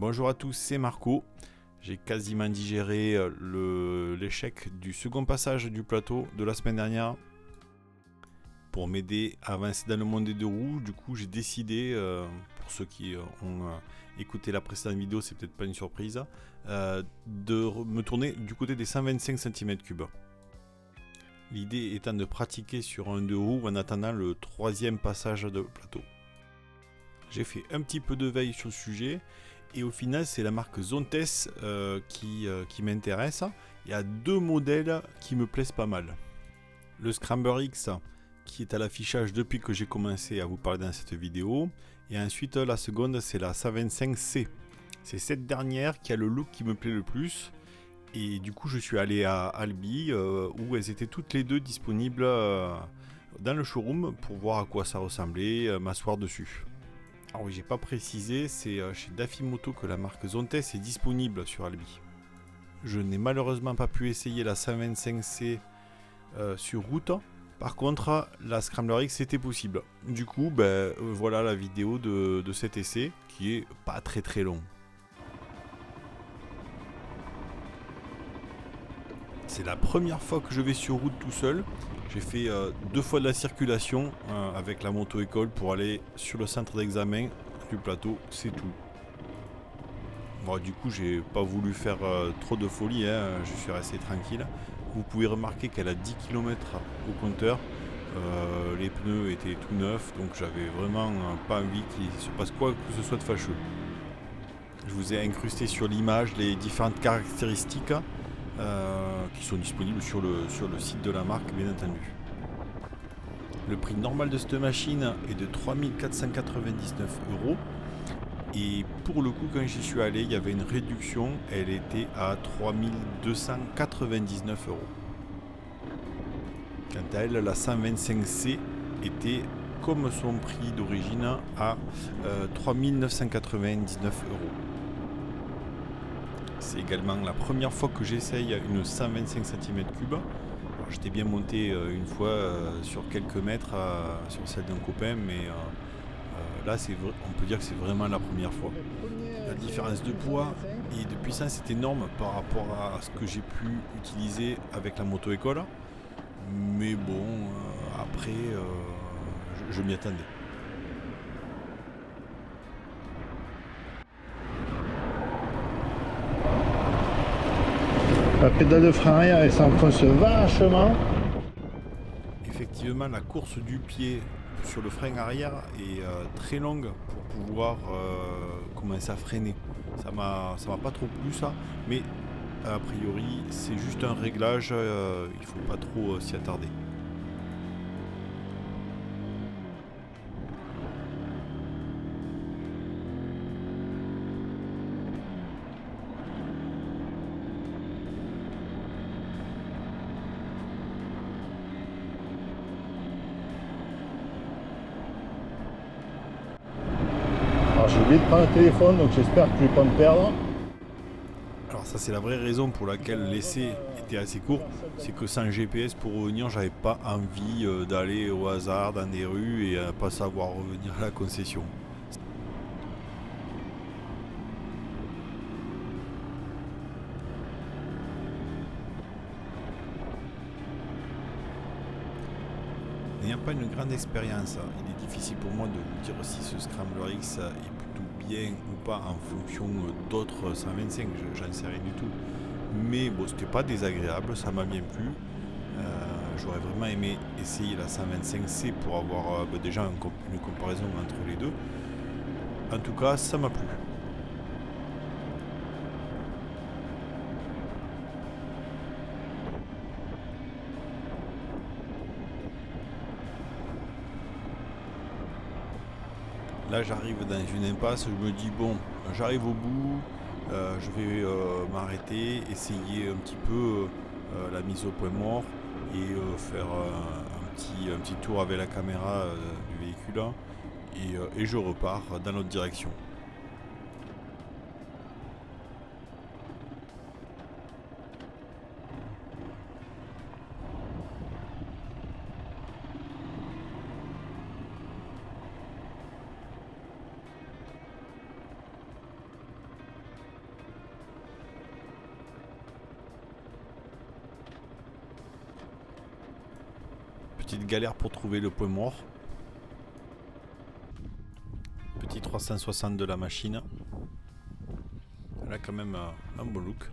Bonjour à tous, c'est Marco. J'ai quasiment digéré l'échec du second passage du plateau de la semaine dernière. Pour m'aider à avancer dans le monde des deux roues, du coup j'ai décidé, pour ceux qui ont écouté la précédente vidéo, c'est peut-être pas une surprise, de me tourner du côté des 125 cm3. L'idée étant de pratiquer sur un deux roues en attendant le troisième passage de plateau. J'ai fait un petit peu de veille sur le sujet et au final c'est la marque Zontes qui m'intéresse. Il y a deux modèles qui me plaisent pas mal. Le Scrambler X qui est à l'affichage depuis que j'ai commencé à vous parler dans cette vidéo. Et ensuite la seconde c'est la 125C. C'est cette dernière qui a le look qui me plaît le plus. Et du coup je suis allé à Albi où elles étaient toutes les deux disponibles dans le showroom pour voir à quoi ça ressemblait, m'asseoir dessus. Alors oui, j'ai pas précisé, c'est chez Dafimoto que la marque Zontes est disponible sur Albi. Je n'ai malheureusement pas pu essayer la 125C sur route. Par contre, la Scrambler X c'était possible. Du coup, voilà la vidéo de cet essai qui est pas très long. C'est la première fois que je vais sur route tout seul. J'ai fait 2 fois de la circulation avec la moto école pour aller sur le centre d'examen du plateau, c'est tout. Bon, du coup, j'ai pas voulu faire trop de folie, je suis resté tranquille. Vous pouvez remarquer qu'elle a 10 km au compteur. Les pneus étaient tout neufs, donc j'avais vraiment pas envie qu'il se passe quoi que ce soit de fâcheux. Je vous ai incrusté sur l'image les différentes caractéristiques qui sont disponibles sur le site de la marque, bien entendu. Le prix normal de cette machine est de 3 499 €. Et pour le coup, quand j'y suis allé, il y avait une réduction, elle était à 3 299 €. Quant à elle, la 125C était comme son prix d'origine à 3 999 €. C'est également la première fois que j'essaye une 125 cm3. J'étais bien monté une fois sur quelques mètres sur celle d'un copain, mais là on peut dire que c'est vraiment la première fois. La différence de poids et de puissance est énorme par rapport à ce que j'ai pu utiliser avec la moto école. Mais bon, après, je m'y attendais. La pédale de frein arrière, elle s'enfonce vachement. Effectivement, la course du pied sur le frein arrière est très longue pour pouvoir commencer à freiner. Ça m'a pas trop plu ça, mais a priori c'est juste un réglage, il faut pas trop s'y attarder. Alors j'ai oublié de prendre le téléphone, donc j'espère que je ne vais pas me perdre. Alors ça c'est la vraie raison pour laquelle l'essai était assez court, c'est que sans GPS pour revenir, j'avais pas envie d'aller au hasard dans des rues et pas savoir revenir à la concession. N'ayant pas une grande expérience, il est difficile pour moi de vous dire si ce Scrambler X est plutôt bien ou pas en fonction d'autres 125, j'en sais rien du tout. Mais bon, c'était pas désagréable, ça m'a bien plu. J'aurais vraiment aimé essayer la 125C pour avoir déjà une comparaison entre les deux. En tout cas, ça m'a plu. Là j'arrive dans une impasse, je me dis bon, j'arrive au bout, je vais m'arrêter, essayer un petit peu la mise au point mort et faire un petit tour avec la caméra du véhicule et je repars dans l'autre direction. petite galère pour trouver le point mort. Petit 360 de la machine. Elle a quand même un bon look.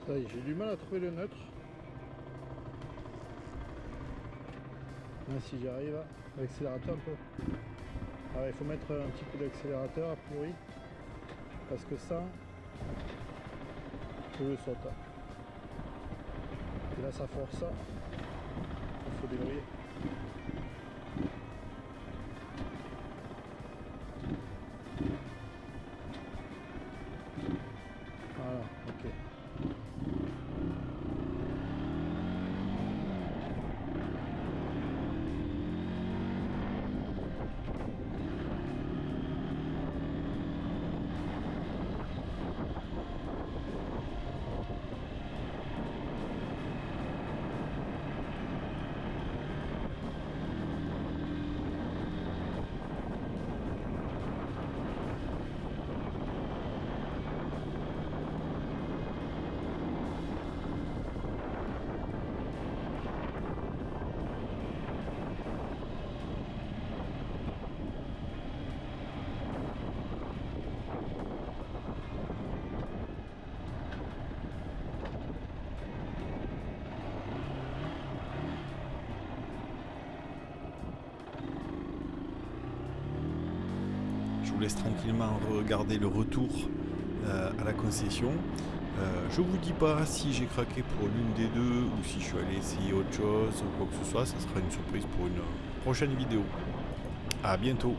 Ça y est, j'ai du mal à trouver le neutre. Là, si j'y arrive, l'accélérateur un peu. Alors il faut mettre un petit coup d'accélérateur a priori. Parce que ça, je le saute. Et là ça force ça. Il faut déverrouiller. Voilà, ok. Je vous laisse tranquillement regarder le retour à la concession. Je vous dis pas si j'ai craqué pour l'une des deux ou si je suis allé essayer autre chose ou quoi que ce soit. Ça sera une surprise pour une prochaine vidéo. À bientôt.